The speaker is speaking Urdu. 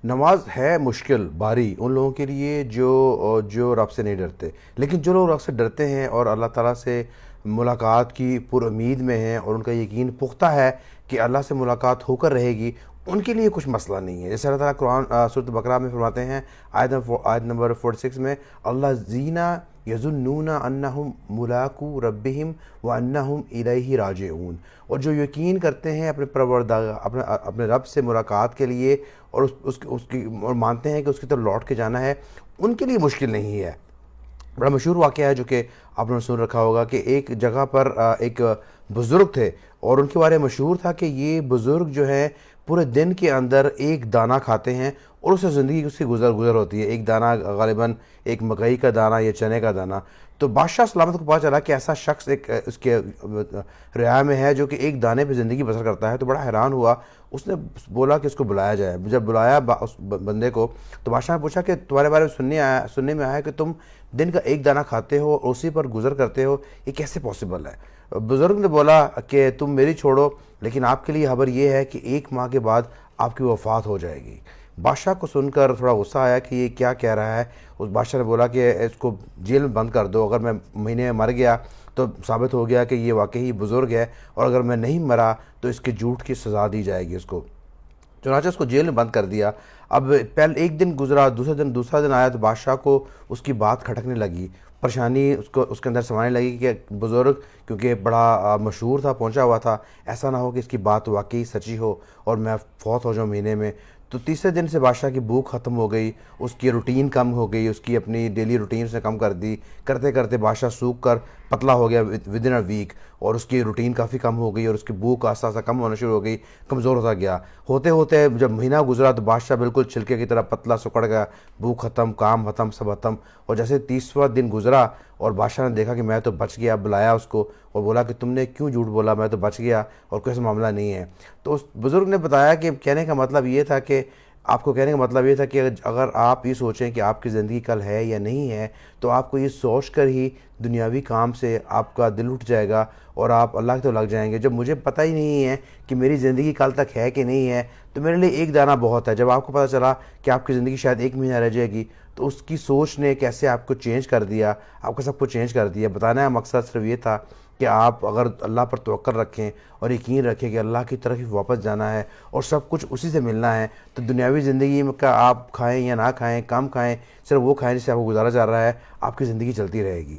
نماز ہے مشکل باری ان لوگوں کے لیے جو رب سے نہیں ڈرتے، لیکن جو لوگ رب سے ڈرتے ہیں اور اللہ تعالیٰ سے ملاقات کی پر امید میں ہیں اور ان کا یقین پختہ ہے کہ اللہ سے ملاقات ہو کر رہے گی، ان کے لیے کچھ مسئلہ نہیں ہے۔ جیسے اللہ تعالیٰ قرآن سورۃ بقرہ میں فرماتے ہیں آیت نمبر 46 میں، اللہ زینہ یظنون انہم ملاقو ربہم وانہم الیہ راجعون، اور جو یقین کرتے ہیں اپنے پروردگار اپنے رب سے ملاقات کے لیے اور اور مانتے ہیں کہ اس کی طرف لوٹ کے جانا ہے، ان کے لیے مشکل نہیں ہے۔ بڑا مشہور واقعہ ہے جو کہ آپ نے سن رکھا ہوگا کہ ایک جگہ پر ایک بزرگ تھے اور ان کے بارے میں مشہور تھا کہ یہ بزرگ جو ہے پورے دن کے اندر ایک دانہ کھاتے ہیں اور اس سے زندگی اس کی گزر ہوتی ہے۔ ایک دانہ غالباً ایک مکئی کا دانہ یا چنے کا دانہ۔ تو بادشاہ سلامت کو پتہ چلا کہ ایسا شخص ایک اس کے رعایا میں ہے جو کہ ایک دانے پہ زندگی بسر کرتا ہے، تو بڑا حیران ہوا۔ اس نے بولا کہ اس کو بلایا جائے۔ جب بلایا اس بندے کو تو بادشاہ نے پوچھا کہ تمہارے بارے میں سننے میں آیا کہ تم دن کا ایک دانہ کھاتے ہو اور اسی پر گزر کرتے ہو، یہ کیسے پاسبل ہے؟ بزرگ نے بولا کہ تم میری چھوڑو، لیکن آپ کے لیے خبر یہ ہے کہ 1 ماہ کے بعد آپ کی وفات ہو جائے گی۔ بادشاہ کو سن کر تھوڑا غصہ آیا کہ یہ کیا کہہ رہا ہے۔ اس بادشاہ نے بولا کہ اس کو جیل میں بند کر دو، اگر میں مہینے میں مر گیا تو ثابت ہو گیا کہ یہ واقعی بزرگ ہے، اور اگر میں نہیں مرا تو اس کے جھوٹ کی سزا دی جائے گی اس کو۔ چنانچہ اس کو جیل میں بند کر دیا۔ اب پہلے ایک دن گزرا، دوسرا دن آیا تو بادشاہ کو اس کی بات کھٹکنے لگی، پریشانی اس کے اندر سمانے لگی کہ بزرگ کیونکہ بڑا مشہور تھا، پہنچا ہوا تھا، ایسا نہ ہو کہ اس کی بات واقعی سچی ہو اور میں فوت ہو جاؤں مہینے میں۔ تو تیسرے دن سے بادشاہ کی بھوک ختم ہو گئی، اس کی روٹین کم ہو گئی، اس کی اپنی ڈیلی روٹین اس نے کم کر دی، کرتے کرتے بادشاہ سوکھ کر پتلا ہو گیا ود ان اے ویک، اور اس کی روٹین کافی کم ہو گئی اور اس کی بھوک آہستہ آہستہ کم ہونا شروع ہو گئی، کمزور ہوتا گیا۔ ہوتے ہوتے جب مہینہ گزرا تو بادشاہ بالکل چھلکے کی طرح پتلا سکڑ گیا، بھوک ختم، کام ختم، سب ختم۔ اور جیسے 30واں دن گزرا اور بادشاہ نے دیکھا کہ میں تو بچ گیا، بلایا اس کو اور بولا کہ تم نے کیوں جھوٹ بولا، میں تو بچ گیا اور کوئی ایسا معاملہ نہیں ہے۔ تو اس بزرگ نے بتایا کہ کہنے کا مطلب یہ تھا کہ آپ کو کہنے کا مطلب یہ تھا کہ اگر آپ یہ سوچیں کہ آپ کی زندگی کل ہے یا نہیں ہے، تو آپ کو یہ سوچ کر ہی دنیاوی کام سے آپ کا دل اٹھ جائے گا اور آپ اللہ کی طرف لگ جائیں گے۔ جب مجھے پتہ ہی نہیں ہے کہ میری زندگی کل تک ہے کہ نہیں ہے، تو میرے لیے ایک دانہ بہت ہے۔ جب آپ کو پتہ چلا کہ آپ کی زندگی شاید 1 مہینہ رہ جائے گی، تو اس کی سوچ نے کیسے آپ کو چینج کر دیا، آپ کا سب کچھ چینج کر دیا۔ بتانا ہے مقصد صرف یہ تھا کہ آپ اگر اللہ پر توکل رکھیں اور یقین رکھیں کہ اللہ کی طرف ہی واپس جانا ہے اور سب کچھ اسی سے ملنا ہے، تو دنیاوی زندگی میں کا آپ کھائیں یا نہ کھائیں، کم کھائیں، صرف وہ کھائیں جس سے آپ کو گزارا جا رہا ہے، آپ کی زندگی چلتی رہے گی۔